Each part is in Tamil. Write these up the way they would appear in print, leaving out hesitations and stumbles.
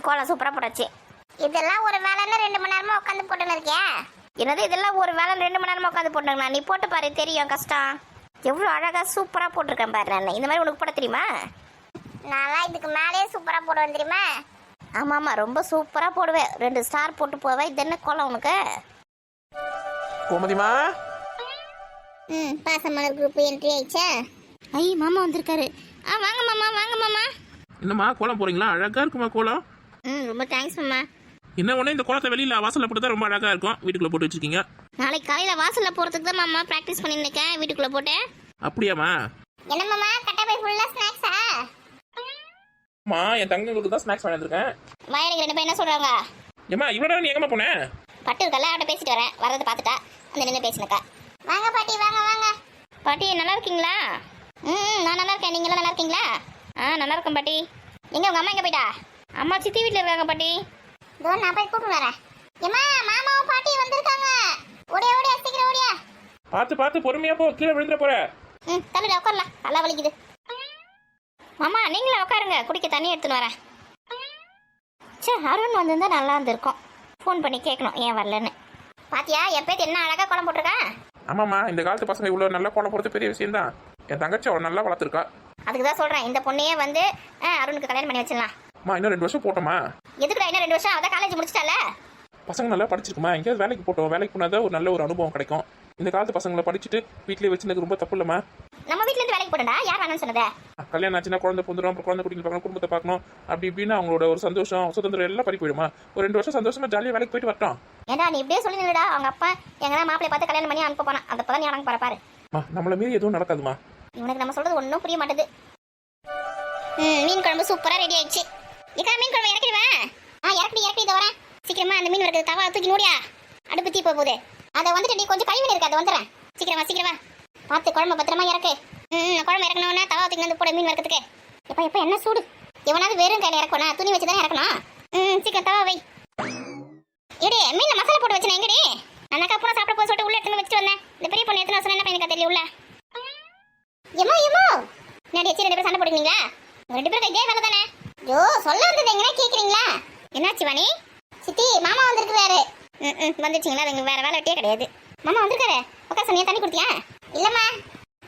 கோலம் சூப்பராக போட்டாச்சு. இதெல்லாம் ஒரு வேலைன்னு 2 மணி நேரமா உட்காந்து போட்டுன்னு இருக்கியா? என்னது இதெல்லாம் ஒரு வேலை 2 மணி நேரமா உட்காந்து போட்டுருங்கண்ணா? நீ போட்டு பாரு, தெரியும் கஷ்டம். எவ்வளோ அழகாக சூப்பராக போட்டிருக்கேன் பாரு. நான் இந்த மாதிரி உனக்கு போட தெரியுமா? நான்லாம் இதுக்கு மேலே சூப்பராக போடுவேன் தெரியுமா? ஆமாம் ஆமாம், ரொம்ப சூப்பராக போடுவேன். 2 ஸ்டார் போட்டு போவேன். இது என்ன கோலம் உனக்கு? கோமதிமா. பாசமலர் குரூப் என்ட்ரி ஆயிடுச்சா? ஐ மாமா வந்திருக்காரு. வாங்க மாமா, வாங்க மாமா. என்னம்மா கோலம் போறீங்களா? அழகா இருக்குமா கோலம்? ரொம்ப தேங்க்ஸ் மாமா. என்ன ஒண்ணு இந்த கோலத்தை வெளியில வாசல்ல போட்டு தான் ரொம்ப அழகா இருக்கும். வீட்டுக்குள்ள போட்டு வச்சிருக்கீங்க. நாளைக்கு காலையில வாசல்ல போறதுக்கு தான் மாமா பிராக்டிஸ் பண்ணிட்டு இருக்கேன். வீட்டுக்குள்ள போட்டேன். அப்படியாம்மா? என்ன மாமா கட்ட பை ஃபுல்லா ஸ்நாக்ஸா? அம்மா என் தங்களுக்கு தான் ஸ்நாக்ஸ் வாங்கி வந்திருக்கேன். வயலுக்கு 2 பேர் என்ன சொல்றாங்க? ஏம்மா இவ்வளவு நேரம் நீ எங்கம்மா போன? பட்டு இருக்கல, அவட்ட பேசிட்டு வரேன். வரத பாத்துட்டா அந்த நின்னு பேசினக்கா. வாங்க பாட்டி, வாங்க வாங்க. பாட்டி நல்லா இருக்கீங்களா? நான் நல்லா இருக்கேன். நீங்க நல்லா இருக்கீங்களா? நல்லா இருக்கேன் பாட்டி. எங்க உங்க அம்மா எங்க போயிட்டா? அம்மா சித்தி வீட்ல இருக்காங்க பாட்டி. இதோ நான் போய் கூப்பிட்டு வரேன். ஏம்மா மாமாவும் பாட்டி வந்திருக்காங்க. ஓடியா ஓடியா, சீக்கிரம் ஓடியா. பார்த்து பார்த்து பொறுமையா போ, கீழே விழுந்துற போற. தள்ளுடா, உட்காரலாம். நல்லா வலிக்குது. மாமா நீங்களே உட்காருங்க, குடிக்க தண்ணி எடுத்துன்னு வரேன். சே, அருண் வந்திருந்தா நல்லா இருந்திருக்கும். ஃபோன் பண்ணி கேட்கணும் ஏன் வரலன்னு. பாத்தியா என் பேர் என்ன அழகா கோலம் போட்டிருக்கேன்? ஆமாம்மா, இந்த காலத்து பசங்க இவ்வளவு நல்லா கோலம் போடுறது பெரிய விஷயம் தான். என் தங்கச்சி அவள் நல்லா வளர்த்துருக்கா. அதுக்கு தான் சொல்றேன், இந்த பொண்ணையே வந்து அருணுக்கு கல்யாணம் பண்ணி வச்சிடலாம். அம்மா இன்னும் 2 வருஷம் போட்டோமா? எதுக்குடா இன்னும் 2 வருஷம்? அதான் காலேஜ் முடிச்சிட்டால. பசங்க நல்லா படிச்சிருக்குமா? எங்கேயாவது வேலைக்கு போட்டோம். வேலைக்கு போனாதான் ஒரு நல்ல ஒரு அனுபவம் கிடைக்கும். இந்த காலத்து பசங்களை படிச்சுட்டு வீட்லயே வச்சுனது ரொம்ப தப்பு இல்லம்மா. நம்ம வீட்ல இருந்து வேலைக்கு போட்டா யார் வேணும்னு சொன்னதே? கல்யாணம் ஆச்சுன்னா குழந்தை பொந்துடும், அப்புறம் குழந்தை குடிக்கணும், பார்க்கணும், குடும்பத்தை பார்க்கணும். அப்படி இப்படின்னு அவங்களோட ஒரு சந்தோஷம் சுதந்திரம் எல்லாம் பறி போயிடுமா? ஒரு 2 வருஷம் சந்தோஷமா ஜாலியாக வேலைக்கு போயிட்டு வரட்டும். ஏண்டா நீ இப்படியே சொல்லி நின்னுடா. அவங்க அப்பா எங்கன்னா மாப்பிள்ளை பார்த்து கல்யாணம் பண்ணி அனுப்ப போனா அந்த பக்கம் நீ அடங்க பாரு. நம்மள மீறி எதுவும் நடக்காதுமா. இவனுக்கு நம்ம சொல்றது ஒன்றும் புரிய மாட்டேது. மீன் குழம்பு சூப்பரா ரெடி ஆயிடுச்சு. இக்கா மீன் குழம்பு இறக்கிடுவேன். இறக்கி இதை வரேன். சீக்கிரமா அந்த மீன் வரது தவா தூக்கி மூடியா. அடுப்பு தீ போகுது. அதை வந்துட்டு நீ கொஞ்சம் கழுவி இருக்கு. அதை வந்துடுறேன். சீக்கிரமா சீக்கிரமா பார்த்து குழம்பு பத்திரமா இறக்கு. குழம்பு இறக்கணும்னா தவா தூக்கி வந்து போட மீன் வரதுக்கு. எப்ப என்ன சூடு. எவனாவது வெறும் கையில இறக்கணும், துணி வச்சு தானே இறக்கணும். சீக்கிரம் தவா வை. எடி மீன் மசாலா போட்டு வச்சேன். எங்கடி அண்ணாக்கா பூரா சாப்பிட போய் சொல்லிட்டு உள்ள எடுத்து வச்சுட்டு வந்தேன். இந்த பெரிய பொண்ணு எத்தனை வருஷம் என்ன பையனுக்கா தெரியல உள்ள. எமோ எமோ நேடி 2 பேரும் சண்டை போடுவீங்களா? 2 பேரும் இதே வேலை தானே. ஐயோ சொல்ல வந்தது எங்கன்னா கேட்குறீங்களா? என்னாச்சு வாணி? சித்தி மாமா வந்திருக்காரு. வந்துருச்சிங்களா? அது வேற வேலை வெட்டியே கிடையாது. மாமா வந்திருக்காரு. உட்கார சொன்னியா? தண்ணி கொடுத்தியா? இல்லம்மா.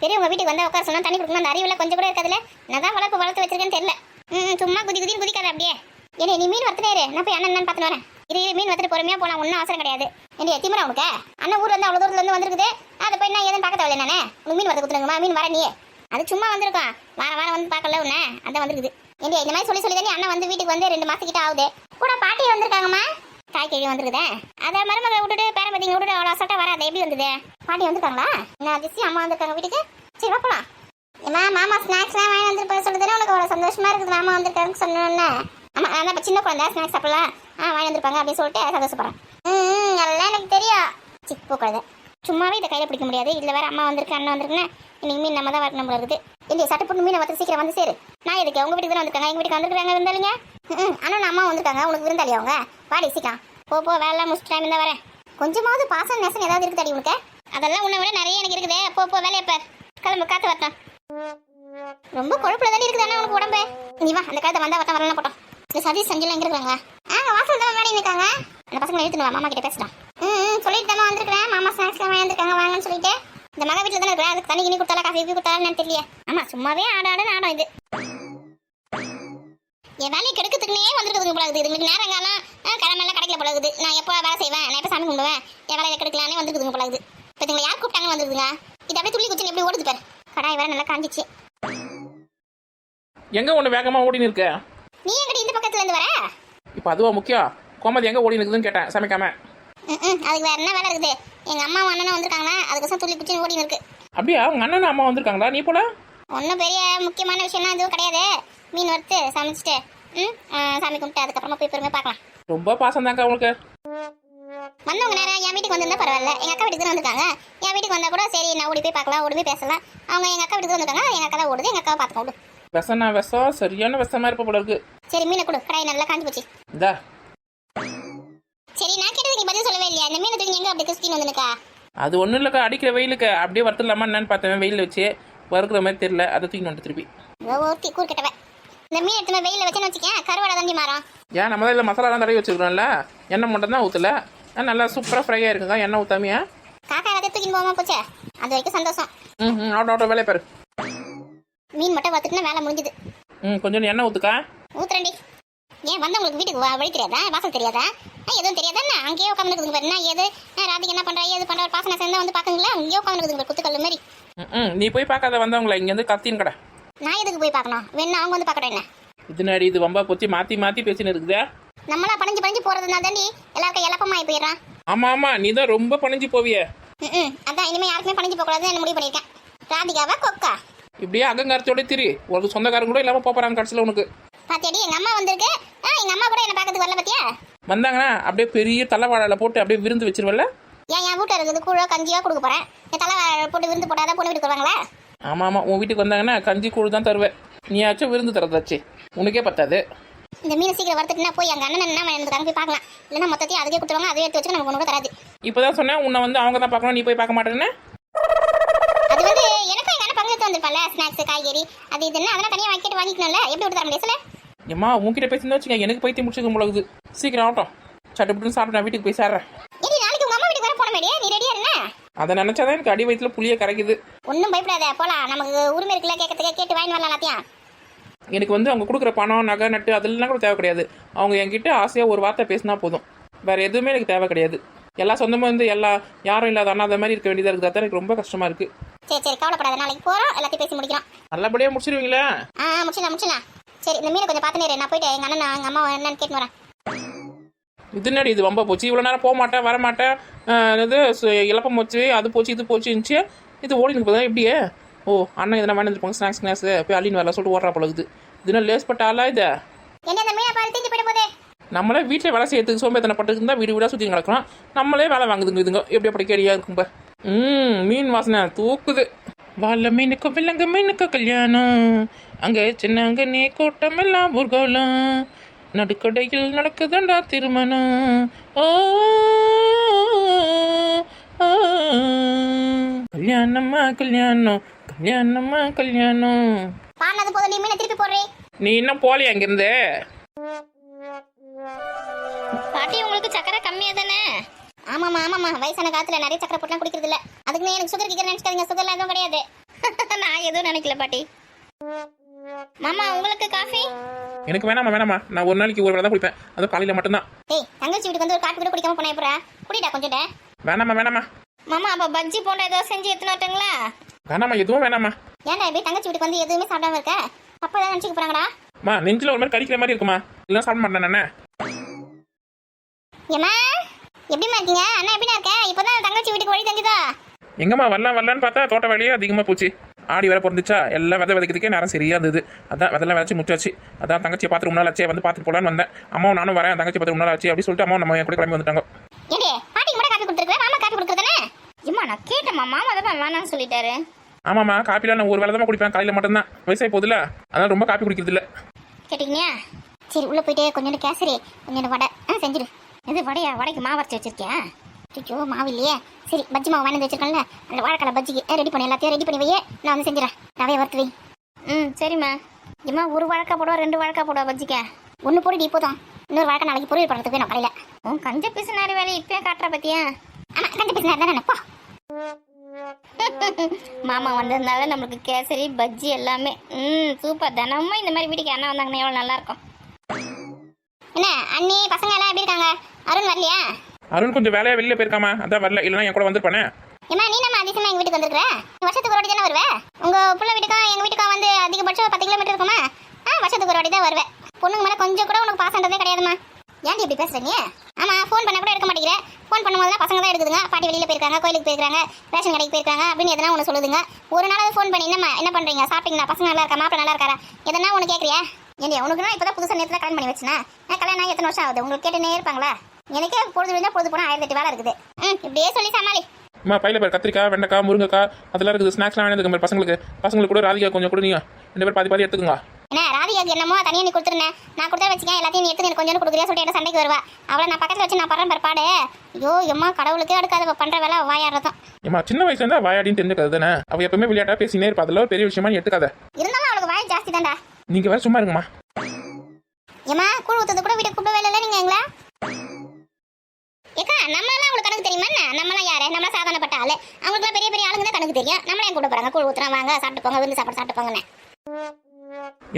சரி உங்க வீட்டுக்கு வந்தா உட்கார சொன்னா தண்ணி கொடுக்கணும். அந்த அறிவுல கொஞ்சம் கூட இருக்காதுல்ல. நான் தான் வளர்த்து வச்சிருக்கேன்னு தெரியல. சும்மா குதின்னு குதிக்காத அப்படியே. ஏன்னா நீ மீன் வறுத்துனே நான் போய் அண்ணன் பார்த்துட்டு வரேன். மீன் வறுத்துட்டு பொறுமையா போலாம். ஒன்றும் அவசரம் கிடையாது. என்ன திமிரா உனக்கு? அண்ணன் ஊர்ல இருந்து அவ்வளோ தூரத்துல இருந்து வந்திருக்குது. அதை போய் நான் எதுவும் பார்க்க தேவையில்லை. நானே உனக்கு மீன் வறுத்து கொடுத்துருங்கம்மா. மீன் வர நீ அது சும்மா வந்திருக்கான். வாரம் வந்து பார்க்கல உன்ன. அதான் வந்திருக்குது. ஏண்டியா இந்த மாதிரி சொல்லி தானே அண்ணன் வந்து வீட்டுக்கு வந்து 2 மாசத்துக்கிட்ட ஆகுது. கூட பாட்டி வந்திருக்காங்கம்மா. காய்கறி வந்திருக்குதே. அதை மருமகளை விட்டுட்டு பேரம்பத்திங்க விட்டுட்டு அவ்வளோ அசால்ட்டா வராது. எப்படி வந்தது? பாட்டி வந்திருக்காங்களா? என்ன அதிர்ச்சி, அம்மா வந்திருக்காங்க வீட்டுக்கு. சரி போலாம். ஏமா மாமா ஸ்நாக்ஸ்லாம் வாங்கி வந்துருப்ப சொல்லுதுன்னா உனக்கு அவ்வளோ சந்தோஷமா இருக்குது. மாமா வந்திருக்காருன்னு சொன்னோன்னே. ஆமா அதான் இப்போ சின்ன குழந்தை ஸ்நாக்ஸ் சாப்பிடலாம். வாங்கி வந்திருப்பாங்க அப்படின்னு சொல்லிட்டு சந்தோஷப்படுறேன். எல்லாம் எனக்கு தெரியும். சிப்பு குழந்தை சும்மாவே இதை கையில் பிடிக்க முடியாது. இதில் வேற அம்மா வந்திருக்கு அண்ணன் வந்திருக்குன்னு இன்னைக்கு மீன் நம்ம தான் வரணும் போல இருக்குது. இல்லையா சட்டை போட்டு மீனை வந்து சீக்கிரம் வந்து சேரு. நான் எதுக்கு உங்க வீட்டுக்கு தானே வந்திருக்காங்க. எங்கள் வீட்டுக்கு வந்துருக்காங்க விருந்தாளிங்க. அண்ணன் அம்மா வந்திருக்காங்க. உனக்கு விருந்தாளி அவங்க. வாடி சீக்கிரம் போ வேலை முடிச்சுட்டு டைம் தான் வரேன். கொஞ்சமாவது பாசம் நேசம் ஏதாவது இருக்குது அடி உனக்கு? அதெல்லாம் உன்னை விட நிறைய எனக்கு இருக்குது. போ வேலையை பார். கிளம்பு காத்து வரட்டும். ரொம்ப கொழுப்புல தானே இருக்குது அண்ணா உனக்கு உடம்பு. நீ வா அந்த காலத்தை வந்தா வரலாம் போட்டோம். இந்த சதீஷ் சஞ்சலாம் எங்க இருக்காங்க? வாசல் தான் வேலை இருக்காங்க. அந்த பசங்களை எழுத்துட்டு வா, மாமா கிட்ட பேசிட்டான். சொல்லிட்டு தானே வந்திருக்கிறேன். மாமா ஸ்நாக்ஸ்லாம் வாங்கி வந்திருக்காங்க வாங்கன்னு சொல்லிட்டு. இந்த மக வீட்டில் தானே இருக்கிறேன். அதுக்கு தண்ணி கிணி கொடுத்தாலும் காஃபி கொடுத்தாலும் தெரியல. ஆமா சும்மாவே ஆடாடும் இது. என் வேலையை கெடுக்கிறதுக்குனே வந்துருக்குதுங்க போல இருக்குது. இதுங்களுக்கு நேரங்காலம் கிழமெல்லாம் கிடைக்கல போல இருக்குது. நான் எப்போ வேலை செய்வேன், நான் எப்போ சாமி கும்பிடுவேன், என் வேலையை கெடுக்கலானே வந்துருக்குதுங்க போல இருக்குது. இப்போ இதுங்களை யார் கூப்பிட்டாங்கன்னு வந்துருக்குங்க. இது அப்படியே துள்ளி குச்சி எப்படி ஓடுது பாரு. கடாய் வேற நல்லா காஞ்சிச்சு. எங்க ஒண்ணு வேகமா ஓடினு இருக்க? நீ எங்கடி இந்த பக்கத்துல இருந்து வர? இப்போ அதுவா முக்கியம்? கோமதி எங்க ஓடி இருக்குதுன்னு கேட்டேன் சமைக்காம. அதுக்கு வேற என்ன வேலை இருக்குது? எங்க அம்மா அண்ணனும் வந்திருக்காங்களா, அதுக்கு துள்ளி குச்சி ஓடி இருக்கு. அப்படியா? உங்க அண்ணன் அம்மா வந்திருக்காங்களா? நீ போல ஒன்றும் பெரிய முக்கியமான விஷயம்லாம் எதுவும் கிடையாது. மீன் வறுத்து சமைச்சிட்டு சாமி கும்பிட்டு அதுக்கப்புறமா போய் பெருமை பார்க்கலாம். ரொம்ப பாசம் தாங்க உங்களுக்கு. வந்தவங்க நேரம் என் வீட்டுக்கு வந்திருந்தா பரவாயில்ல. எங்க அக்கா வீட்டுக்கு தான் வந்திருக்காங்க. என் வீட்டுக்கு வந்தா கூட சரி நான் ஓடி போய் பார்க்கலாம், ஓடி போய் பேசலாம். அவங்க எங்க அக்கா வீட்டுக்கு வந்திருக்காங்க. எங்க அக்கா தான் ஓடுது. எங்க அக்காவை பார்த்துக்க ஓடு. விஷனா விஷம் சரியான விஷமா இருப்ப போல இருக்கு. சரி மீனை கொடு. கடாய் நல்லா காஞ்சி போச்சு. இந்தா. சரி நான் கேட்டதுக்கு நீ பதில் சொல்லவே இல்லையா? இந்த மீனை தூக்கி எங்க அப்படி சுத்தின்னு வந்துருக்கா? அது ஒன்றும் இல்லைக்கா, அடிக்கிற வெயிலுக்கு அப்படியே வறுத்துலாமா என்னன்னு பார்த்தேன். வெயிலில் வச்சு வறுக்கிற மாதிரி தெரியல, அதை தூக்கி வந்து திருப்பி. ஓகே கூறுக்கிட்டவ இந்த மீன் எடுத்து வெயில வச்சேன்னு வச்சுக்கேன் கருவாடை தாண்டி மாறும். ஏன் நம்ம தான் இதில் மசாலாலாம் தடவி வச்சுக்கிறோம்ல, எண்ணெய் மட்டும் தான் ஊற்றல. நல்லா சூப்பராக ஃப்ரையாக இருக்குங்க எண்ணெய் ஊற்றாமையா. காக்கா எல்லாத்தையும் தூக்கின்னு போகாம போச்சே, அது வரைக்கும் சந்தோஷம். ஆட்டோ வேலையை பாரு. மீன் மட்டும் பார்த்துட்டுனா வேலை முடிஞ்சுது. கொஞ்சம் எண்ணெய் ஊற்றுக்கா. ஊத்துறேன்டி. ஏன் வந்தவங்களுக்கு வீட்டுக்கு வழி தெரியாதா, வாசல் தெரியாதா, எதுவும் தெரியாதா? அங்கேயே உட்காந்துருக்குதுங்க பாரு. என்ன ஏது ராதிக்கு என்ன பண்றா ஏது பண்ற பாசன சேர்ந்தா வந்து பாக்குங்களா, அங்கேயே உட்காந்துருக்குதுங்க குத்துக்கல் மாதிரி. நீ போய் பார்க்காத வந்தவங்கள இங்கேருந்து கத்தின்னு கடை. நான் எதுக்கு போய் பார்க்கணும்? வேணா அவங்க வந்து பார்க்கட்டும். என்ன இதுனாடி இது வம்பா போச்சு, மாற்றி மாற்றி பேசின்னு இருக்குதா? நம்மளா பணிஞ்சு பணிஞ்சு போறதுனா தாண்டி எல்லாருக்கும் இழப்பமாயி போயிடுறான். ஆமாம் நீ தான் ரொம்ப பணிஞ்சு போவியே. அதான் இனிமே யாருக்குமே பணிஞ்சு போகக்கூடாதுன்னு முடிவு பண்ணியிருக்கேன். ராதிகாவா கொக்கா இப்படியே அகங்காரத்தோட திரி, ஒரு சொந்தக்காரங்க கூட இல்லாமல் போகிறாங்க கடைசியில் உனக்கு. பாத்தியாடி எங்க அம்மா வந்திருக்கு. எங்க அம்மா கூட என்ன பார்க்கறதுக்கு வரல பாத்தியா? வந்தாங்கன்னா அப்படியே பெரிய தலைவாழல போட்டு அப்படியே விருந்து வச்சிருவல்ல. என் வீட்டில் இருக்குது கூழோ கஞ்சியோ கொடுக்க போறேன். என் தலைவாழை போட்டு விருந்து போட்டாதான் பொண்ணு வீட்டுக்கு வருவாங்களா? ஆமாம் உன் வீட்டுக்கு வந்தாங்கன்னா கஞ்சி கூழ் தான் தருவேன். நீயாச்சும் விருந்து தரதாச்சு, உனக்கே பத்தாது. இந்த மீன் சீக்கிரம் வறுத்துட்டுனா போய் எங்க அண்ணன் என்ன எனக்கு போய் பார்க்கலாம். இல்லைன்னா மொத்தத்தையும் அதுக்கே கொடுத்துருவாங்க, அதே எடுத்து வச்சு நமக்கு ஒன்று தராது. இப்போதான் சொன்னேன் உன்னை வந்து அவங்க தான் பார்க்கணும், நீ போய் பார்க்க மாட்டேன்னு. அது வந்து எனக்கும் எங்க அண்ணன் பங்கு வந்திருப்பால, ஸ்நாக்ஸ் காய்கறி அது இதுன்னு அதெல்லாம் தனியாக வாங்கிட்டு வாங்கிக்கணும்ல. எப்படி விட்டு தர முடியும் சொல்ல? ஏம்மா உன்கிட்ட பேசினா வச்சுக்க எனக்கு பைத்தியம் முடிச்சுக்க முழுகுது. சீக்கிரம் ஆகட்டும், சட்டுப்பட்டு சாப்பிட்டு நான் வீட்டுக்கு போய் சேர்றேன். நாளைக்கு உங்க அம்மா வீட்டுக்கு வர போன மேடியே, நீ ரெடியா என்ன? அதை நினைச்சாதான் எனக்கு அடி வயிற்றுல புளிய கரைக்குது. ஒன்றும் பயப்படாத, போலாம். நமக்கு உரிமை இருக்குல்ல கேட்கறதுக்கு, கேட்டு வாங்கி வரலாம் எல்லாத்தையும். எனக்கு வந்து அவங்க கொடுக்குற பணம் நகை நட்டு அதெல்லாம் கூட தேவை கிடையாது. அவங்க என்கிட்ட ஆசையாக ஒரு வார்த்தை பேசினா போதும், வேற எதுவுமே எனக்கு தேவை கிடையாது. எல்லா சொந்தமும் வந்து யாரும் இல்லாத அண்ணா மாதிரி இருக்க வேண்டியதாக இருக்குது. அதான் எனக்கு ரொம்ப கஷ்டமா இருக்கு. சரி சரி கவலைப்படாத, நாளைக்கு போறோம், எல்லாத்தையும் பேசி முடிக்கிறோம். நல்லபடியாக முடிச்சிருவீங்களா? முடிச்சிடலாம். சரி இந்த மீனை கொஞ்சம் பார்த்து நான் போயிட்டு எங்க அண்ணன் எங்க அம்மா என்னன்னு கேட்டு வரேன். இது என்னடி இது வம்ப போச்சு, இவ்வளோ நேரம் போக மாட்டேன் வர மாட்டேன், இது இழப்பம் போச்சு அது போச்சு இது போச்சுச்சு, இது ஓடி இருக்கு போதா எப்படியே? ஓ அண்ணன் எதனா வாங்கி வந்துருப்பாங்க ஸ்நாக்ஸ் போய் அள்ளின்னு வரலாம் சொல்லிட்டு ஓடுறா பழகுது. இதுனா லேஸ் பட்டாலா இதை நம்மளே வீட்டில் வேலை செய்யறதுக்கு சோம்பேத்தனை பட்டுக்கு தான் வீடு வீடாக சுற்றி கிடக்கலாம். நம்மளே வேலை வாங்குதுங்க இதுங்க, எப்படி அப்படி கேடியா இருக்கும்ப. மீன் வாசனை தூக்குது. வாழ மீனுக்கு விலங்கு மீனுக்கு கல்யாணம், அங்கே சின்ன அங்கே நீ கூட்டம் எல்லாம் ஊர்கோலம், நடுக்கடையில் நடக்குதுண்டா திருமணம். ஓ கல்யாணமா கல்யாணம் கல்யாணமா கல்யாணம். நீ இன்னும் போலியா அங்கிருந்து? பாட்டி உங்களுக்கு சக்கரை கம்மியா தானே? ஆமாமா வயசான காலத்துல நிறைய சக்கரை போட்டுலாம் குடிக்கிறது இல்ல. அதுக்கு எனக்கு சுகர் கிக்கர் நினைச்சுக்காதீங்க, சுகர்லாம் எதுவும் கிடையாது. நான் எதுவும் நினைக்கல பாட்டி. மாமா உங்களுக்கு காஃபி? எனக்கு வேணாமா, நான் ஒரு நாளைக்கு ஒரு வேளை தான் குடிப்பேன், அதுவும் காலையில மட்டும்தான். ஏய் தங்கச்சி வீட்டுக்கு வந்து ஒரு காஃபி கூட குடிக்காம போனா எப்பறா? குடிடா கொஞ்சம். வேணாமா மாமா அப்ப பஜ்ஜி போண்டா ஏதோ செஞ்சு எடுத்துட்டு வரட்டுங்களா? வேணாமா எதுவும் வேணாமா. ஏன்டா இப்படி தங்கச்சி வீட்டுக்கு வந்து எதுவுமே சாப்பிடாம இருக்க? அப்பா ஏதாவது நினைச்சுக்க போறாங்கடா? நெஞ்சில ஒரு மாதிரி கடிக்கிற மாதிரி இருக்குமா, இல்லைன்னா சாப்பிட மாட்டேன் நானே. ஏமா எப்படிமா இருக்கீங்க? அண்ணா எப்படினா இருக்க? இப்பதான் தங்கச்சி வீட்டுக்கு வழி தெரிஞ்சுதா? எங்கம்மா வரலான்னு பார்த்தா தோட்ட வேலையே அதிகமாக போச்சு. ஆடி வேற பிறந்துச்சா, எல்லாம் விதைக்கிறதுக்கே நேரம் சரியா இருந்தது. அதான் விதெல்லாம் விதைச்சு முச்சாச்சு. அதான் தங்கச்சியை பார்த்து ரொம்ப நாள் ஆச்சு, வந்து பார்த்துட்டு போலான்னு வந்தேன். அம்மாவும் நானும் வரேன், தங்கச்சி பார்த்து ரொம்ப நாள் ஆச்சு அப்படின்னு சொல்லிட்டு அம்மா நம்ம என் கூட கிளம்பி வந்துட்டாங்க. ஏடே பாட்டிக்கு மட்டும் காப்பி கொடுத்துருக்கேன், மாமா காப்பி கொடுக்குறதானே? இம்மா நான் கேட்டேம்மா, மாமா தான் வேணாம்னு சொல்லிட்டாரு. ஆமாம்மா காப்பிலாம் நான் ஒரு வேலை தான் குடிப்பேன், காலையில் மட்டும்தான். வயசாகி போதில்ல, அதனால ரொம்ப காப்பி குடிக்கிறது இல்லை. கேட்டீங்க? சரி உள்ள போயிட்டு கொஞ்சோண்டு கேசரி கொஞ்சோண்டு வடை செஞ்சிரு. இது வடைக்கு மாவு அரைச்சி வச்சிருக்கேன். ஐயோ மாவு இல்லையே. சரி பஜ்ஜி மாவு வாங்கி வச்சிருக்கேன்ல, அந்த வாழைக்கால பஜ்ஜிக்கு ரெடி பண்ணி எல்லாத்தையும் ரெடி பண்ணி வையே, நான் வந்து செஞ்சிடறேன். ரவையை வறுத்து வை. சரிம்மா. இம்மா ஒரு வாழைக்காய் போடுவா 2 வாழைக்காய் போடுவா பஜ்ஜிக்க? 1 போடு இப்போதான். இன்னொரு வாழைக்காய் நாளைக்கு பொரியல் பண்ணுறதுக்கு வேணும் காலையில். உன் கஞ்ச பிசுனாரி வேலையை இப்பயே காட்டுற பத்தியா? ஆமாம் கஞ்ச பிசுனாரி தானே நினைப்பா. மாமா வந்திருந்தாலும் நம்மளுக்கு கேசரி பஜ்ஜி எல்லாமே சூப்பர். தினமும் இந்த மாதிரி வீட்டுக்கு அண்ணா வந்தாங்கன்னா எவ்வளோ நல்லா இருக்கும். என்ன அண்ணி பசங்க எல்லாம் எப்படி இருக்காங்க? அருண் வரலையா? அருண் கொஞ்சம் வேலையா வெளியில போயிருக்காமா, அதான் வரல, இல்லைன்னா என் கூட வந்திருப்பானே. ஏமா நீ நம்ம அதிகமா எங்க வீட்டுக்கு வந்திருக்கிற? வருஷத்துக்கு ஒரு வாட்டி தானே வருவேன். உங்க புள்ள வீட்டுக்கும் எங்க வீட்டுக்கும் வந்து அதிகபட்சம் 10 கிலோமீட்டர் இருக்குமா? வருஷத்துக்கு ஒரு வாட்டி தான் வருவேன். பொண்ணுங்க மேலே கொஞ்சம் கூட உனக்கு பாசன்றதே கிடையாதுமா. ஏன்டி இப்படி பேசுறீங்க? ஆமா ஃபோன் பண்ண கூட எடுக்க மாட்டேங்கிற. ஃபோன் பண்ணும்போது பசங்க தான் எடுக்குதுங்க. பாட்டி வெளியில போயிருக்காங்க, கோயிலுக்கு போயிருக்காங்க, ரேஷன் கடைக்கு போயிருக்காங்க அப்படின்னு எதனா ஒன்று சொல்லுதுங்க. ஒரு நாளாவது ஃபோன் பண்ணி என்ன பண்றீங்க, சாப்பிட்டீங்களா, பசங்க நல்லா இருக்கா, மாப்பிள்ள நல்லா இருக்காரா, எதனா ஒன்று கேட்குறியா? ஏன்டி உனக்குன்னா இப்போதான் புதுசாக நேரத்தில் கல்யாணம் பண்ணி வச்சுனா, கல்யாணம் எத்தனை வருஷம் ஆகுது? உங்களுக்கு கேட்டுனே இருப்பாங்களா? எனக்கே பொழுது விழுந்தா பொழுது போனால் 1008 வேலை இருக்குது. இப்படியே சொல்லி சமாளி. அம்மா பையில பேர் கத்திரிக்காய் வெண்டைக்காய் முருங்கைக்காய் அதெல்லாம் இருக்குது. ஸ்நாக்ஸ்லாம் வேணும் பசங்களுக்கு கூட ராதிகா கொஞ்சம் கூட நீங்க 2 பேர் பாதி எடுத்துக்கோங்க. என்ன ராதிகாக்கு என்னமோ தனியாக நீ கொடுத்துருந்தேன், நான் கொடுத்தா வச்சுக்கேன், எல்லாத்தையும் நீ எடுத்து எனக்கு கொஞ்சம் கொடுக்குறியா சொல்லிட்டு என்ன சண்டைக்கு வருவா. அவளை நான் பக்கத்தில் வச்சு நான் படுறேன் பிற்பாடு. ஐயோ எம்மா கடவுளுக்கே அடுக்காத பண்ணுற வேலை வாயாடுறதும். ஏமா சின்ன வயசுல இருந்தா வாயாடின்னு தெரிஞ்சுக்காது தானே. அவ எப்பவுமே விளையாட்டா பேசினே இருப்பா, அதெல்லாம் பெரிய விஷயமா எடுத்துக்காத. இருந்தாலும் அவளுக்கு வாய் ஜாஸ்தி தான்டா. நீங்க வேற சும்மா இருங்கம்மா. ஏமா கூழ் ஊத்துறது கூட வீட்டுக்கு கூப்பிட வேலை இல்லை நீங்க எங்களா? ஏக்கா நம்மளாம் உங்களுக்கு கணக்கு தெரியுமா என்ன? நம்மளாம் யாரு? நம்மளாம் சாதாரணப்பட்ட ஆளு. அவங்களுக்குலாம் பெரிய பெரிய ஆளுங்க தான் கணக்கு தெரியும். நம்மளே கூப்பிட போறாங்க, கூழ் ஊத்துறோம் வாங்க சாப்பிட்டு போங்க, விருந்து சாப்பிட்டு போங்கன்னு.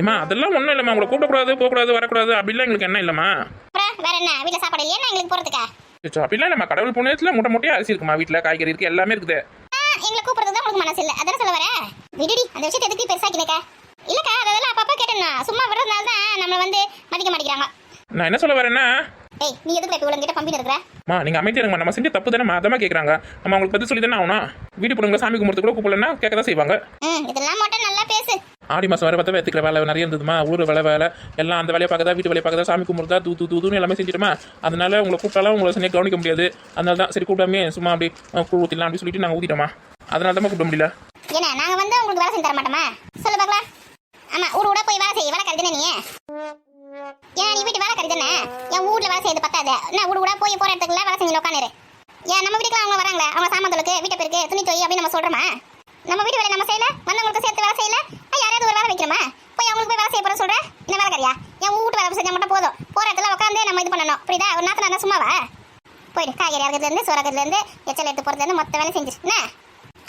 ஏமா அதெல்லாம் ஒன்றும் இல்லைம்மா, உங்களை கூப்பிடக்கூடாது போகக்கூடாது வரக்கூடாது அப்படிலாம் எங்களுக்கு என்ன இல்லைம்மா. அப்புறம் வேற என்ன வீட்டில் சாப்பாடு இல்லையா எங்களுக்கு போறதுக்கா? அப்படிலாம் நம்ம கடவுள் புண்ணியத்தில் மூட்டையா அரிசி இருக்குமா, வீட்டில் காய்கறி இருக்கு, எல்லாமே இருக்குது. எங்களை கூப்பிடுறது தான் உங்களுக்கு மனசு இல்லை, அதான் சொல்ல வரேன். விடுடி அந்த விஷயத்தை எதுக்கு பெருசாக்கினக்கா? இல்லக்கா அதெல்லாம் அப்பப்போ கேட்டேன்னா சும்மா விடுறதுனால தான் நம்மளை வந்து மதிக்க மாட்டேங்கிறாங்க. நான் என்ன சொல்ல வரேன்னா, ஏய் நீ எதுக்கு இப்போ இவ்வளோ பம்பிட்டு இருக்கிற? நீங்க அமைதியா இருங்கம்மா, நம்ம செஞ்சு தப்பு தானே அதமா கேட்குறாங்க. நம்ம அவங்களுக்கு பதில் சொல்லி தானே ஆகணும். வீட்டு பொண்ணுங்களை சாமி கும்பிட்றது கூட கூப்பிடலன்னா கேட்க தான் செய்வாங்க. இதெல்லாம் மட்டும் நல்லா பேசு. ஆடி மாதம் வர பார்த்தா எடுத்துக்கிற வேலை நிறைய இருந்ததுமா, ஊர் வேலை எல்லாம் அந்த வேலையை பார்க்கதா, வீட்டு வேலையை பார்க்கதா, சாமி கும்பிட்றதா, தூதுன்னு எல்லாமே செஞ்சுட்டுமா. அதனால உங்களை கூப்பிட்டாலும் உங்களை சரியாக கவனிக்க முடியாது. அதனால தான் சரி கூப்பிடாமே சும்மா அப்படி கூழ் ஊற்றிடலாம் அப்படி சொல்லிட்டு நாங்கள் ஊற்றிட்டோமா. அதனால தான் கூப்பிட முடியல. ஏன்னா நாங்கள் வந்து உங்களுக்கு வேலை செஞ்சு தர மாட்டோமா? சொல்லு பார்க்கலாம். ஆமா ஊர் கூட போய் வேலை செய்ய வேலை கருதுனே நீ. ஏன் நீ வீட்டு வேலை கருதுனே? என் வீட்டில் வேலை செய்யறது பத்தாது. நான் ஊர் கூட போய் போகிற இடத்துக்குலாம் வேலை செஞ்சு உட்காந்துரு. ஏன் நம்ம வீட்டுக்கு அவங்க வராங்களே, அவங்க சாமான்களுக்கு வீட்டை பேருக்கு துணி தொய் அப்படின்னு நம்ம சொல்கிறோமா? நம்ம வீட்டு வேலை நம்ம செய்யல, வந்தவங்களுக்கு சேர்த்து வேலை செய்யல, யாராவது ஒரு வேலை வைக்கிறோமா? போய் அவங்களுக்கு போய் வேலை செய்ய போகிற சொல்கிறேன். என்ன வேலை கறியா? என் வீட்டு வேலை செஞ்சால் மட்டும் போதும். போகிற இடத்துல உட்காந்து நம்ம இது பண்ணணும். புரியுதா? ஒரு நேரத்தில் நான் சும்மாவா? போயிடு காய்கறி அறுக்கிறதுலேருந்து சோறதுலேருந்து எச்சல் எடுத்து போகிறதுலேருந்து மொத்த வேலை செஞ்சு என்ன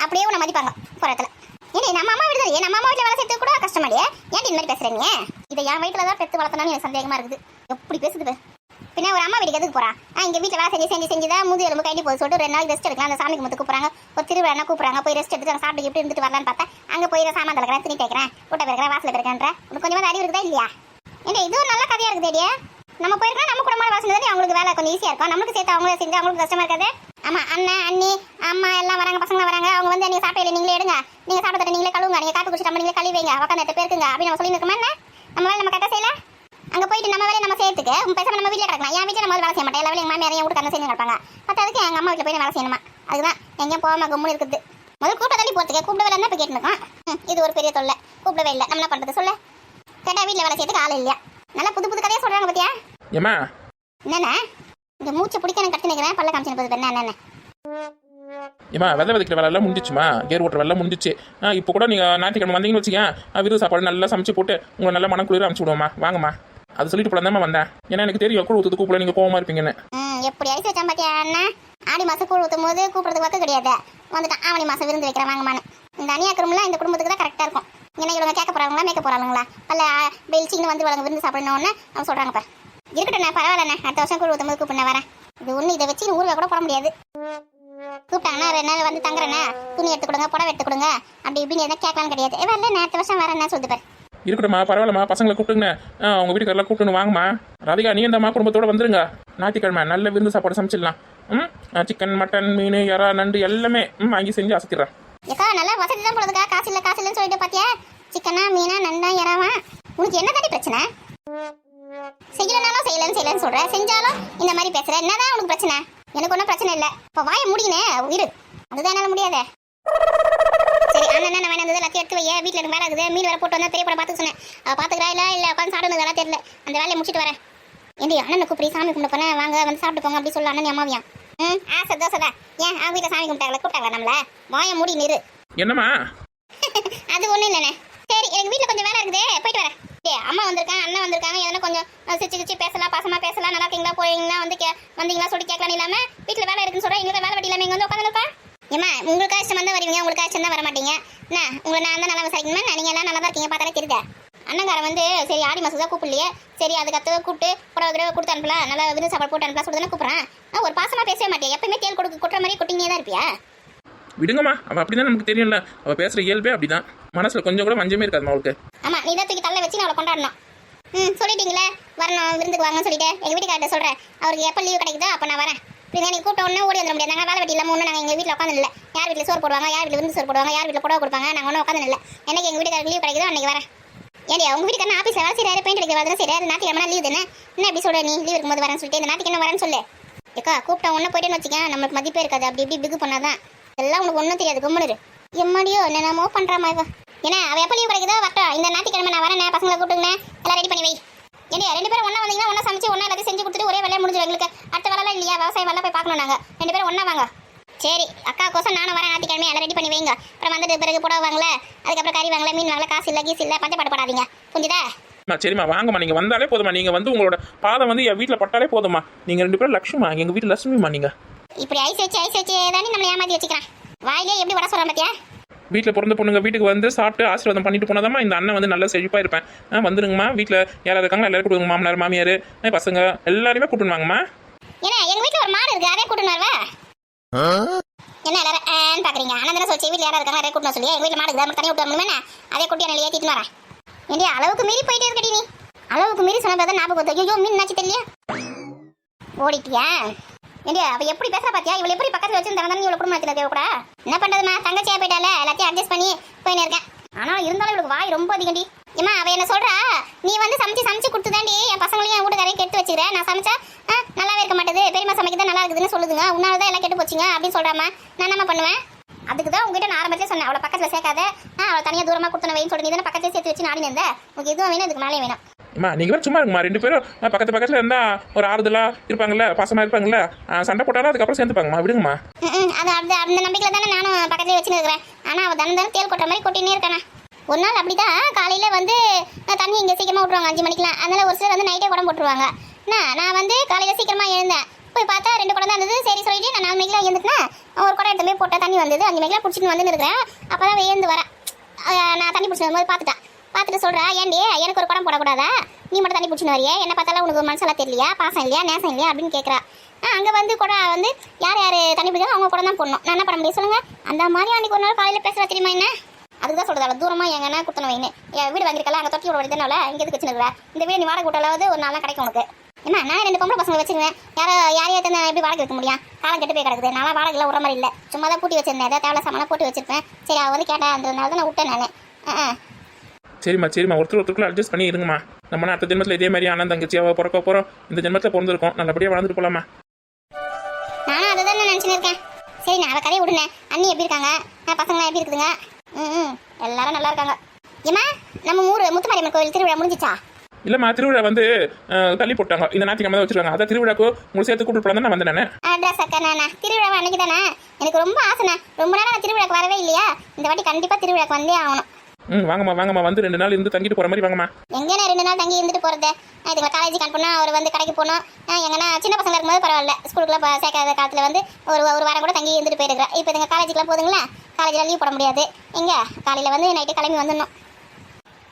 அப்படியே உன்னை மதிப்பாங்க போகிற இடத்துல. ஏன்னா நம்ம அம்மா வீடு தான், நம்ம அம்மா வீட்டில் வேலை செய்யறது கூட கஷ்டமாடியே. ஏன் இந்த மாதிரி பேசுகிறீங்க? இதை என் வீட்டில் தான் பெற்று வளர்த்தனாலும் எனக்கு சந்தேகமாக இருக்குது. எப்படி பேசுது பின்ன ஒரு அம்மா வீட்டுக்கு எதுக்கு போகிறான்? இங்கே வீட்டில் வேலை செஞ்சு தான் முது எலும்பு கைட்டி போது சொல்லிட்டு 2 நாள் ரெஸ்ட் எடுக்கலாம். அந்த சாமி கும்பிட்டு கூப்பிட்றாங்க, ஒரு திருவிழா கூப்பிட்றாங்க, போய் ரெஸ்ட் எடுத்து சாப்பிட்டு எப்படி இருந்துட்டு வரலான்னு பார்த்தா அங்கே போய் சாமான் தலைக்கிறேன், துணி தேய்க்கிறேன், கூட்ட பேருக்கிறேன், வாசல் பேருக்கேன்ற உனக்கு கொஞ்சமாக அறிவு இருக்குதா இல்லையா? ஏன்னா இது ஒரு நல்ல கதையாக இருக்குதேடியே. நம்ம போயிருக்கோம், நம்ம குடும்பம் வாசல் தானே அவங்களுக்கு வேலை கொஞ்சம் ஈஸியாக இருக்கும். நம்மளுக்கு சேர்த்து அவங்களே செஞ்சு அவங்களுக்கு கஷ்டமாக இருக்காது. ஆமாம் அண்ணன் அண்ணி அம்மா எல்லாம் வராங்க, பசங்க வராங்க, அவங்க வந்து நீங்கள் சாப்பிட்டு நீங்களே எடுங்க, நீங்கள் சாப்பிட்டு நீங்களே கழுவுங்க, நீங்கள் காப்பி குடிச்சிட்டு நீங்களே கழுவி வைங்க, உட்காந்து 8 பேருக்குங்க அப்படின்னு நம்ம சொல்லி இருக்கோமா என்ன? நம்ம வேலை நம்ம கரெக்டாக செய்யல. அங்கே போயிட்டு நம்ம வேலையை நம்ம செய்யறதுக்கு பேசாம நம்ம வீட்டில் கிடக்கலாம். என் வீட்டில் நம்ம வேலை செய்ய மாட்டேன், எல்லா வேலையும் எங்கள் மாமியார் என் வீட்டுக்கு செஞ்சு கிடப்பாங்க. பத்தாவதுக்கு எங்கள் அம்மா வீட்டில் போய் வேலை செய்யணுமா? அதுதான் எங்கேயும் போகாம கம்முன்னு இருக்குது. முதல் கூட்ட தள்ளி போகிறதுக்கு கூப்பிட வேலை இப்போ கேட்டுருக்கோம். இது ஒரு பெரிய தொல்லை. கூப்பிடவே இல்லை, நம்ம என்ன பண்ணுறது சொல்ல? கேட்டால் வீட்டில் வேலை செய்யறதுக்கு ஆள் இல்லையா? நல்லா புது புது கதையாக சொல்கிறாங்க பார்த்தியா? என்னண்ணா இந்த மூச்சை பிடிக்க எனக்கு கட்டி நிற்கிறேன், பல்ல காமிச்சு போது என்ன என்னென்ன ஏமா வெதை விதைக்கிற வேலை எல்லாம் முடிஞ்சிச்சுமா, ஏர் ஓட்டுற வேலை முடிஞ்சிச்சு. இப்போ கூட நீங்கள் ஞாயிற்றுக்கிழமை வந்தீங்கன்னு வச்சுக்கேன், விருது சாப்பாடு நல்லா சமைச்சு போட்டு உங்களை நல்லா மனக்குளிர அனுப்பிச்சு விடுவோம்மா. வாங்கம்மா. அது சொல்லிட்டு போல தான் வந்தேன். ஏன்னா எனக்கு தெரியும் கூழ் ஊற்று கூப்பிட நீங்கள் கோவமாக இருப்பீங்கன்னு. எப்படி ஐஸ் வச்சா பார்த்தியா அண்ணா? ஆடி மாதம் கூழ் ஊற்றும் போது கூப்பிட்றதுக்கு வக்க கிடையாது. வந்துட்டான் ஆவணி மாதம் விருந்து வைக்கிறேன் வாங்கம்மான்னு. இந்த அணியாக்கிறோம்லாம் இந்த குடும்பத்துக்கு தான் கரெக்டாக இருக்கும். ஏன்னா இவங்க கேட்க போகிறாங்களா மேய்க்க போகிறாங்களா பல்ல வெளிச்சின்னு வந்து வளங்க விருந்து சாப்பிடணுன்னு அவங்க சொல்கிறாங்கப்பா. இருக்கட்டும்ண்ணா பரவாயில்லண்ணே, அடுத்த வருஷம் கூழ் ஊற்றும் போது கூப்பிட்டு வரேன். இது ஒன்று இதை வச்சு ஊரில் கூட போட முடியாது. கூப்பிட்டாங்கன்னா 2 நாள் வந்து தங்குறேண்ணே, துணி எடுத்து கொடுங்க, புடவை எடுத்து கொடுங்க, அப்படி இப்படின்னு எதாவது கேட்கலான்னு கிடையாது. வரல அடுத்த வருஷம் வரேன்னு சொல்லிட்டு இருக்கட்டும்மா பரவாயில்லம்மா, பசங்களை கூப்பிட்டுங்க, அவங்க வீட்டுக்காரெல்லாம் கூப்பிட்டுன்னு வாங்கம்மா. ராதிகா நீ இந்தம்மா குடும்பத்தோடு வந்துருங்க. ஞாயிற்றுக்கிழமை நல்ல விருந்து சாப்பாடு சமைச்சிடலாம். சிக்கன் மட்டன் மீன் இறா நண்டு எல்லாமே வாங்கி செஞ்சு அசைக்கிறேன். ஏக்கா நல்லா வசதி தான் போடுறதுக்கா, காசு இல்லைன்னு சொல்லிட்டு பார்த்தியா? சிக்கனா மீனா நண்டா இறாவா உனக்கு என்ன தாண்டி பிரச்சனை? செய்யலனாலும் செய்யலன்னு சொல்கிறேன், செஞ்சாலும் இந்த மாதிரி பேசுகிற. என்னதான் உனக்கு பிரச்சனை? எனக்கு ஒன்றும் பிரச்சனை இல்லை. இப்போ வாயை முடினே இரு, அதுதான் என்னால் முடியாதே. சரி அண்ணன் என்ன வேணாம் எல்லாத்தையும் எடுத்து வைய, வீட்டில் எனக்கு வேலை இருக்குது, மீன் வேலை போட்டு வந்தால் பெரிய படம் பார்த்து சொன்னேன். பார்த்துக்கிறா இல்லை உட்காந்து சாப்பிடுறது வேலை தெரியல, அந்த வேலையை முடிச்சுட்டு வரேன். ஏண்டி அண்ணனை கூப்பிடி சாமி கும்பிட்டு போனேன், வாங்க வந்து சாப்பிட்டு போங்க அப்படி சொல்ல அண்ணன் அம்மாவியா? சதா ஏன் அவங்க வீட்டில் சாமி கூப்பிட்டாங்களா நம்மள? வாயை மூடி நிறு. என்னம்மா? அது ஒன்றும் இல்லைண்ணே. சரி எங்கள் வீட்டில் கொஞ்சம் வேலை இருக்குது, போயிட்டு வரேன். அம்மா வந்திருக்காங்க, அண்ணன் வந்திருக்காங்க, எதனா கொஞ்சம் சிரிச்சு பேசலாம், பாசமாக பேசலாம், நல்லா இருக்கீங்களா போறீங்களா வந்து வந்தீங்களா சொல்லி கேட்கலாம். இல்லாமல் வீட்டில் வேலை இருக்குன்னு சொல்கிறேன், எங்களுக்கு வேலை வெட்டி இல்லாமல் இங்கே வந்து உட்காந்துருப்பா. ஏமா உங்களுக்கு இஷ்டம் தான் வருவீங்க, உங்களுக்கு இஷ்டம் தான் வர மாட்டீங்க. என்ன உங்களை நான் தான் நல்லா விசாரிக்கணுமா? நீங்கள் எல்லாம் நல்லா தான் இருக்கீங்க, பார்த்தாலே தெரியுது. அண்ணங்காரன் வந்து சரி ஆடி மாதம் தான் கூப்பிடலையே, சரி அதுக்கு கூப்பிட்டு புடவை கொடுத்து அனுப்பலாம், நல்லா விருந்து சாப்பாடு போட்டு அனுப்பலாம் சொல்லிட்டு கூப்பிட்றேன். ஒரு பாசமாக பேசவே மாட்டேன், எப்பயுமே தேல் கொட்டுற மாதிரி கொட்டினே தான் இருப்பியா? விடுங்கம்மா, அவள் அப்படிதான் நமக்கு தெரியும்ல, அவள் பேசுகிற இயல்பே அப்படிதான், மனசில் கொஞ்சம் கூட வஞ்சமே இருக்காதுமா அவளுக்கு. ஆமாம் நீ தான் தூக்கி தள்ள வச்சு நான் அவளை கொண்டாடணும். சொல்லிட்டீங்களே வரணும் விருந்துக்கு வாங்கன்னு சொல்லிட்டு எங்கள் வீட்டுக்கார்ட்ட சொல்கிறேன். அவருக்கு எப்போ லீவு கிடைக்குதோ அப்போ நான் வரேன். இப்படி நீங்கள் கூப்பிட்ட உடனே ஓடி வந்துட முடியாது. நாங்கள் வேலை வெட்டி இல்லாமல் ஒன்று நாங்கள் எங்கள் வீட்டில் உட்காந்து இல்லை. யார் வீட்டில் சோறு போடுவாங்க, யார் வீட்டில் விருந்து சோறு போடுவாங்க, யார் வீட்டில் புடவை கொடுப்பாங்க, நாங்கள் ஒன்றும் உட்காந்து இல்லை. எனக்கு எங்கள் வீட்டுக்காரருக்கு லீவ் கிடைக்குதோ அன்றைக்கி வரேன். ஏன்டி உங்கள் வீட்டுக்காரன் ஆஃபீஸில் வேலை செய்கிறாரு, பெயிண்ட் அடிக்க வரதான் செய்கிறாரு, ஞாயிற்றுக்கிழமை லீவ் தானே, என்ன எப்படி சொல்கிற? நீ லீவ் இருக்கும்போது வரேன்னு சொல்லிட்டு இந்த ஞாயிற்றுக்கிழமை வரேன்னு சொல்லு. ஏக்கா கூப்பிட்ட ஒன்று போய்ட்டுன்னு வச்சுக்கேன், நம்மளுக்கு மதிப்பே இருக்காது. அப்படி இப்படி பிகு பண்ணாதான் எல்லாம் உனக்கு ஒன்றும் தெரியாது. கும்பிடுரு எம்மாடியோ என்னென்னமோ பண்ணுறாமா இவ. ஏன்னா அவள் எப்போ லீவ் கிடைக்குதோ வரட்டும், இந்த ஞாயிற்றுக்கிழமை நான் வரேன், பசங்களை கூப்பிட்டுங்க எல்லாம் ரெடி பண்ணி வை. ஏன்டி 2 பேரும் ஒன்றா வந்தீங்கன்னா ஒன்றா சமைச்சு ஒன்றா எல்லாத்தையும் செஞ்சு கொடுத்துட்டு ஒரே வேலையை முடிஞ்சிடும். எங்களுக்கு அடுத்த வேலைலாம் இல்லையா? விவசாயம் வேலை போய் பார்க்கணும். நாங்கள் 2 பேரும் ஒன்றா வாங்க. சரி அக்கா கோசம் நானும் வரேன். ஞாயிற்றுக்கிழமை எல்லாம் ரெடி பண்ணி வைங்க. அப்புறம் வந்துட்டு பிறகு புடவை வாங்கல, அதுக்கப்புறம் கறி வாங்கல, மீன் வாங்கல, காசு இல்லை கீசு இல்லை, பஞ்சப்பாடு படாதீங்க. புரிஞ்சுதா? சரிம்மா வாங்கம்மா, நீங்கள் வந்தாலே போதுமா. நீங்கள் வந்து உங்களோட பாதம் வந்து என் வீட்டில் பட்டாலே போதுமா. நீங்கள் 2 பேரும் லட்சுமா, எங்கள் வீட்டில் லட்சுமிமா. நீங்கள் இப்படி ஐஸ் வச்சு தானே நம்மளை ஏமாற்றி வச்சுக்கிறான். வாயிலே எப்படி வர சொல்கிறான் பார்த்தியா? வீட்டில் பிறந்த பொண்ணுங்க வீட்டுக்கு வந்து சாப்பிட்டு ஆசீர்வாதம் பண்ணிட்டு போனதாம்மா இந்த அண்ணன் வந்து நல்ல செழிப்பாக இருப்பேன். வந்துருங்கம்மா. வீட்டில் யாராவது இருக்காங்க எல்லாரும் கூப்பிடுங்க. மாமனார் மாமியார் பசங்க எல்லாருமே கூப்பிட்டு வாங்கம்மா. ஏன்னா எங்கள் வீட்டில் ஒரு மாடு இருக்குது, அதே கூட்டுனாருவா. என்ன எல்லாரும் பார்க்குறீங்க? ஆனால் தானே சொல்லிச்சு வீட்டில் யாராவது இருக்காங்க நிறைய கூட்டணும் சொல்லி. எங்கள் வீட்டில் மாடு இருக்குது, தனியாக விட்டு வரணுமே. அதே குட்டி என்ன ஏற்றிட்டு வரேன். ஏன்டி அளவுக்கு மீறி போயிட்டே இருக்கடி நீ. அளவுக்கு மீறி சொன்ன பார்த்தா ஞாபகம் வந்து ஐயோ மீன் என்னாச்சு தெரியல ஓடிட்டியா? ஏன்டி அவள் எப்படி பேசுகிறா பார்த்தியா? இவள் எப்படி பக்கத்தில் வச்சுருந்தாங்க இவ்வளோ குடும்பம் வச்சுருந்தே கூட. என்ன பண்ணுறதுமா, தங்கச்சியாக போயிட்டால, எல்லாத்தையும் அட்ஜஸ்ட் பண்ணி போயின்னு இருக்கேன். ஆனால் இருந்தாலும் இவளுக்கு வாய் ரொம்ப அதிகண்டி. ஏமா அவள் என்ன சொல்கிறா, நீ வந்து சமைச்சு கொடுத்துதாண்டி என் பசங்களையும் என் வீட்டுக்காரையும் கெடுத்து வச்சுக்கிறேன். நான் சமைச்சா நல்லாவே இருக்க மாட்டேது, பெரியமா சமைக்க நல்லா இருக்குதுன்னு சொல்லுதுங்க. உன்னால தான் எல்லாம் கெட்டு போச்சுங்க அப்படின்னு சொல்கிறாமா. நான் என்ன பண்ணுவேன்? அதுக்கு தான் உங்ககிட்ட நான் ஆரம்பத்திலே சொன்னேன், அவளை பக்கத்தில் சேர்க்காத, அவளை தனியாக தூரமாக கொடுத்தன வைன்னு சொல்லி தானே பக்கத்தில் சேர்த்து வச்சு நாடி இருந்தேன். உங்களுக்கு எதுவும் வேணும், இதுக்கு மேலே வேணும். அம்மா நீங்கள் வேறு சும்மா இருக்குமா. 2 பேரும் பக்கத்தில் இருந்தால் ஒரு ஆறுதலாக இருப்பாங்கல்ல, பாசமாக இருப்பாங்கல்ல. சண்டை போட்டாலும் அதுக்கப்புறம் சேர்ந்துப்பாங்கம்மா. விடுங்கம்மா. அது அந்த நம்பிக்கையில் தானே நானும் பக்கத்துலேயே வச்சுன்னு இருக்கிறேன். ஆனால் அவள் தானே தேல் கொட்டுற மாதிரி கொட்டினே இருக்கானே. ஒரு நாள் அப்படி தான் காலையில் வந்து தண்ணி இங்கே சீக்கிரமாக விட்ருவாங்க 5 மணிக்கெலாம். அதனால் ஒரு சிலர் வந்து நைட்டே குடம் போட்டுருவாங்க. நான் வந்து காலையில் சீக்கிரமாக எழுந்தேன். போய் பார்த்தா 2 குடம் தான் இருந்தது. சரி சொல்லிட்டு நான் 4 மணிக்கெலாம் எழுந்துட்டுனா ஒரு குடம் எடுத்து போய் போட்டால் தண்ணி வந்தது. 5 மணிக்கெலாம் பிடிச்சிட்டு வந்து இருக்கிறேன். அப்போ தான் எழுந்து வரேன். நான் தண்ணி பிடிச்சிட்டு வரும்போது பார்த்துட்டு சொல்கிறா, ஏன்டி எனக்கு ஒரு குடம் போடக்கூடாதா? நீ மட்டும் தண்ணி பிடிச்சின்னு வரையே, என்ன பார்த்தாலும் உனக்கு மனசெல்லாம் தெரியலையா, பாசம் இல்லையா, நேசம் இல்லையா அப்படின்னு கேட்குறா. அங்கே வந்து குடம் வந்து யார் தண்ணி பிடிக்கணும் அவங்க குடம் தான் போடணும். நான் என்ன பண்ண முடியும் சொல்லுங்கள்? அந்த மாதிரி அன்றைக்கி ஒரு நாள் காலையில் பேசுகிறா தெரியுமா என்ன? அதுக்கு தான் சொல்கிறதால தூரமாக எங்கன்னா குத்தணும் வைன்னு. என் வீடு வாங்கியிருக்கல, அங்கே தொட்டி விட தானே இங்கே எதுக்கு வச்சுருக்குறா? இந்த வீடு நீ வாடகை கூட்டாலாவது ஒரு நாளாக கிடைக்கும் உனக்கு. ஏன்னா நான் 2 பொம்பளை பசங்க வச்சுருவேன். யாரையா எப்படி வாடகை வைக்க முடியும்? காலம் கெட்டு போய் கிடக்குது. நான் வாடகைலாம் விட்ற மாதிரி இல்லை, சும்மா தான் பூட்டி வச்சிருந்தேன். ஏதாவது தேவை சாமான் போட்டு வச்சிருப்பேன். சரி அவள் வந்து கேட்டான்றதுனால தான் நான் விட்டேன் நான். சரிம்மா ஒருத்தருக்குள்ள அட்ஜஸ்ட் பண்ணி இருங்கம்மா. நம்ம அடுத்த ஜென்மத்தில் இதே மாதிரி அண்ணன் தங்கச்சியாக பிறக்க போகிறோம். இந்த ஜென்மத்தில் பிறந்திருக்கோம், நல்லபடியாக வளர்ந்துட்டு போகலாமா. நானும் அதை தான் நினச்சின்னு இருக்கேன். சரி நான் அவள் கதையை விடுனேன். அண்ணி எப்படி இருக்காங்க? பசங்களாம் எப்படி இருக்குதுங்க? எல்லாரும் நல்லா இருக்காங்க. ஏமா நம்ம ஊர் முத்துமாரியம்மன் கோவில் திருவிழா முடிஞ்சிச்சா? இல்லைம்மா, திருவிழா வந்து தள்ளி போட்டாங்க. இந்த ஞாயிற்றுக்கிழமை தான் வச்சுருக்காங்க. அதான் திருவிழாக்கு உங்களுக்கு சேர்த்து கூப்பிட்டு போலாம் தான் நான் வந்தேன். அட்ரஸ் அக்கா நானா திருவிழா அன்னைக்கு தானே? எனக்கு ரொம்ப ஆசைண்ணா. ரொம்ப நாள் நான் திருவிழாக்கு வரவே இல்லையா? இந்த வாட்டி கண்டிப்பாக திருவிழாக்கு வந்தே ஆகணும். வாங்கம்மா வந்து 2 நாள் இருந்து தங்கிட்டு போகிற மாதிரி வாங்கம்மா. எங்கேண்ணா 2 நாள் தங்கி இருந்துட்டு போகிறது? இதுங்களை காலேஜுக்கு அனுப்புனா அவர் வந்து கடைக்கு போகணும். எங்கன்னா சின்ன பசங்க இருக்கும்போது பரவாயில்ல, ஸ்கூலுக்குலாம் சேர்க்காத காலத்தில் வந்து ஒரு வாரம் கூட தங்கி இருந்துட்டு போயிருக்கிறேன். இப்போ இதுங்க காலேஜுக்குலாம் போதுங்களா, காலேஜில் லீவ் போட முடியாது. எங்கே காலையில் வந்து நைட்டு கிளம்பி வந்துடணும்.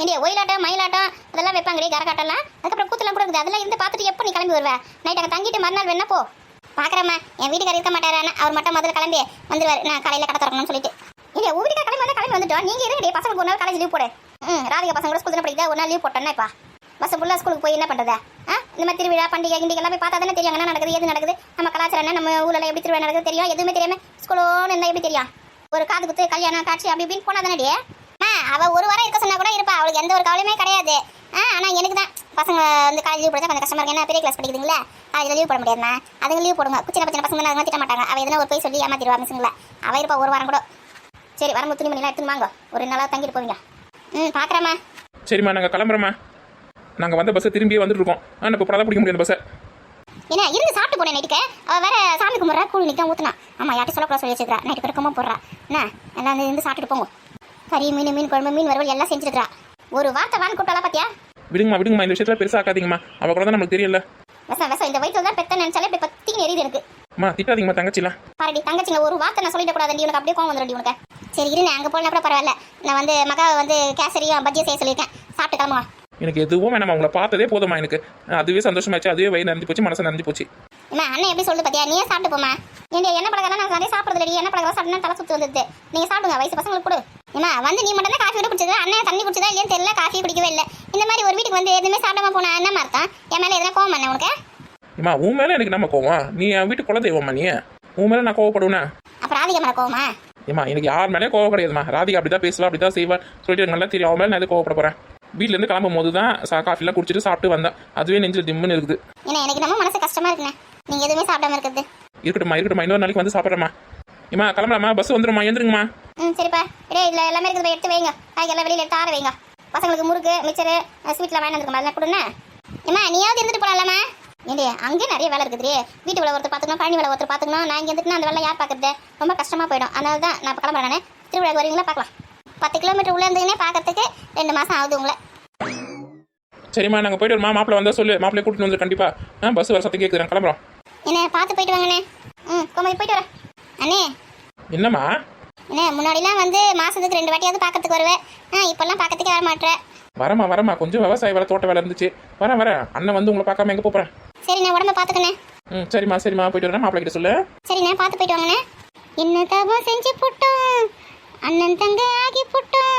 இந்தியா ஒயிலாட்டம் மயிலாட்டம் அதெல்லாம் வைப்பாங்கடி, கரகாட்டம்லாம். அதுக்கப்புறம் கூத்தெல்லாம் கூட இருக்குது. அதெல்லாம் இருந்து பார்த்துட்டு எப்போ நீ கிளம்பி வருவேன்? நைட் அங்கே தங்கிட்டு மறுநாள் வேணா போ. பார்க்குறேம்மா, என் வீட்டுக்காரர் இருக்க மாட்டாரு. அவர் மட்டும் முதல்ல கிளம்பி வந்துடுவார். நான் காலையில் கடை திறக்கணும்னு சொல்லிட்டு. இல்லையா உங்கள் வீட்டுக்கார கிளம்பி வந்துட்டோம். நீங்கள் இருங்கடி, பசங்களுக்கு ஒரு நாள் காலேஜ் லீவ் போடு. ராதிகா பசங்க கூட ஸ்கூல் தானே படிக்குது, ஒரு நாள் லீவ் போட்டோன்னா இப்போ பஸ் ஃபுல்லாக ஸ்கூலுக்கு போய் என்ன பண்ணுறது? இந்த மாதிரி திருவிழா பண்டிகை கிண்டிகெல்லாம் போய் பார்த்தா தானே தெரியும் என்ன நடக்குது, எது நடக்குது, நம்ம கலாச்சாரம் என்ன, நம்ம ஊரில் எப்படி திருவிழா நடக்குது தெரியும். எதுவுமே தெரியாமல் ஸ்கூலோன்னு இருந்தால் எப்படி தெரியும்? ஒரு காது குத்து கல்யாணம் காட்சி அப்படி இப்படின்னு போனால் தானே. அவள் ஒரு வாரம் இருக்க சொன்னா கூட இருப்பா, அவளுக்கு எந்த ஒரு கவலையுமே கிடையாது. ஆனால் எனக்கு தான் பசங்க வந்து காலேஜ் லீவ் போடுறதா கொஞ்சம் கஷ்டமாக இருக்கு. ஏன்னா பெரிய கிளாஸ் படிக்குதுங்களா, காலேஜில் லீவ் போட முடியாதுண்ணா. அதுங்க லீவ் போடுங்க. சின்ன பசங்க நான் திட்ட மாட்டாங்க. அவள் எதனா ஒரு போய் சொல்லி ஏமாத்திடுவா மிஸ்ஸுங்களா. அவள் இருப்பா ஒரு வாரம் கூட. சரி வரும்போது துணி மணிலாம் எடுத்துன்னு வாங்க, ஒரு நாளாக தங்கிட்டு போவீங்க. பார்க்குறேம்மா. சரிம்மா நாங்கள் கிளம்புறோம்மா. நாங்கள் வந்த பஸ்ஸை திரும்பியே வந்துருக்கோம். இப்போ படம் பிடிக்க முடியாது பஸ்ஸை. ஏன்னா இருந்து சாப்பிட்டு போனேன் நைட்டுக்கு. அவள் வேற சாமி கும்பிட்றா, கூழ் நிற்க ஊற்றுனா. ஆமாம் யார்ட்டும் சொல்லக்கூட சொல்லி வச்சுக்கிறா. நைட்டு பெருக்கமாக போடுறா. என்ன எல்லாம் இருந்து சாப்பிட்டுட்டு போங்க. கறி மீன் குழம்பு மீன் வறுவல் எல்லாம் செஞ்சுருக்கிறா. ஒரு வார்த்தை வாங்க கூப்பிட்டாலாம் பார்த்தியா? விடுங்கம்மா இந்த விஷயத்தில் பெருசாக ஆக்காதீங்கம்மா. அவள் கூட தான் நமக்கு தெரியல. விஷம் இந்த வயிற்றுல தான் பெத்த நினைச்சாலே இப்படி பத்தின்னு எரியுது எனக்கு. அம்மா திட்டாதீங்கம்மா தங்கச்சிலாம். பாருடி தங்கச்சிங்க ஒரு வார்த்தை நான் சொல்லிட கூடாது. உனக்கு அப்படியே கோவம் வந்துடும் உனக்கு. சரி இரு, நான் அங்கே போனா கூட பரவாயில்ல. நான் வந்து மகாவை வந்து கேசரியும் பஜ்ஜியும் செய்ய சொல்லியிருக்கேன். சாப்பிட்டு கிளம்புவா. எனக்கு எதுவும் வேணாம், உங்களை பார்த்ததே போதுமா. எனக்கு அதுவே சந்தோஷமாச்சு, அதுவே வயிறு நிறைஞ்சு போச்சு, மனசு நிறைஞ்சு போச்சு. அம்மா அண்ணன் எப்படி சொல்லு பார்த்தியா? நீயே சாப்பிட்டு போமா. என்ன பழக்கம் நான் நிறைய சாப்பிட்றது ரெடி. என்ன பழக்கம் சாப்பிட்டா தலை சுற்றி வந்துடுது. நீங்கள் சாப்பிடுங்க, வயசு பசங்களுக்கு கொடு. ஏன்னா வந்து நீ மட்டும் தான் காஃபி கூட குடிச்சது, அண்ணன் தண்ணி குடிச்சதா இல்லையா தெரியல, காஃபி குடிக்கவே இல்லை. இந்த மாதிரி ஒரு வீட்டுக்கு வந்து எதுவுமே சாப்பிடாம போனா என்ன அர்த்தம்? என் மேலே எதனா கோவம் பண்ண உனக்கு? அம்மா உன் மேலே எனக்கு நம்ம கோவம்? நீ என் வீட்டு குல தெய்வம்மா. நீ உன் மேலே நான் கோவப்படுவேன். அப்புறம் ராதிகா மேலே கோவமா? ஏம்மா எனக்கு யார் மேலே கோவம் கிடையாதுமா. ராதிகா அப்படி தான் பேசுவா, அப்படி தான் செய்வா சொல்லிட்டு எனக்கு நல்லா தெரியும். அவன் மேலே நான் எது கோவப்பட போகிறேன்? வீட்டிலேருந்து கிளம்பும் போது தான் காஃபிலாம் குடிச்சிட்டு சாப்பிட்டு வந்தேன். அதுவே நெஞ்சில் திம்முன்னு இருக்குது. ஏன்னா எனக்கு நம்ம மனசு கஷ்டமா இருக்குண்ணே, நீங்கள் எதுவுமே சாப்பிடாம இருக்குது. இருக்கட்டும்மா இன்னொரு நாளைக்கு வந்து சாப்பிட்றேம்மா. ஏம்மா கிளம்பலாமா, பஸ் வந்துடும்மா, எழுந்துருங்கம்மா. சரிப்பா. இதில் எல்லாமே இருக்குது, எடுத்து வைங்க. காய்கெல்லாம் வெளியில் எடுத்து ஆற வைங்க. பசங்களுக்கு முறுக்கு மிச்சரு ஸ்வீட்லாம் வாங்கி வந்துருக்கோம், அதெல்லாம் கொடுண்ணே. ஏம்மா நீயாவது இருந்துட்டு போகலாம்மா? ஏண்டே அங்கே நிறைய வேலை இருக்குதுரே. வீட்டு வேலை ஒருத்தர் பார்த்துக்கணும், கழனி வேலை ஒருத்தர் பார்த்துக்கணும். நான் இங்கே இருந்துட்டு அந்த வேலை யார் பார்க்குறது? ரொம்ப கஷ்டமாக போயிடும். அதனால தான் நான் இப்போ கிளம்புறேன். நான் திருவிழா வருவீங்களா பார்க்கலாம். 10 கிலோமீட்டர் உள்ளே இருந்தீங்கன்னே பார்க்கறதுக்கு 2 மாதம் ஆகுது உங்களை. சரிம்மா நாங்கள் போயிட்டு வரமா? மாப்பிள்ளை வந்தால் சொல்லு, மாப்பிள்ளை கூட்டிட்டு வந்து கண்டிப்பாக பஸ் வர சத்தம் கேட்குறேன், கிளம்புறோம். என்ன பார்த்து போயிட்டு வாங்கண்ணே. கோமதி போயிட்டு வரேன். அண்ணே என்னம்மா? என்ன முன்னாடிலாம் வந்து மாதத்துக்கு 2 வாட்டியாவது பார்க்கறதுக்கு வருவேன். இப்போல்லாம் பார்க்கறதுக்கே வர மாட்டேன். வரமா கொஞ்சம் விவசாய வேலை தோட்ட வேலை இருந்துச்சு. வரேன் அண்ணன் வந்து உங்களை பார்க்காம எங்கே போகிறேன்? சரிண்ணே உடம்ப பார்த்துக்கண்ணே. சரிம்மா போயிட்டு வரேன். மாப்பிள்ளை கிட்ட சொல்லு. சரிண்ணே பார்த்து போயிட்டு வாங்கண்ணே. என்ன தபம் செஞ்சு போட்டோம், அண்ணன் தங்க ஆகி போட்டோம்.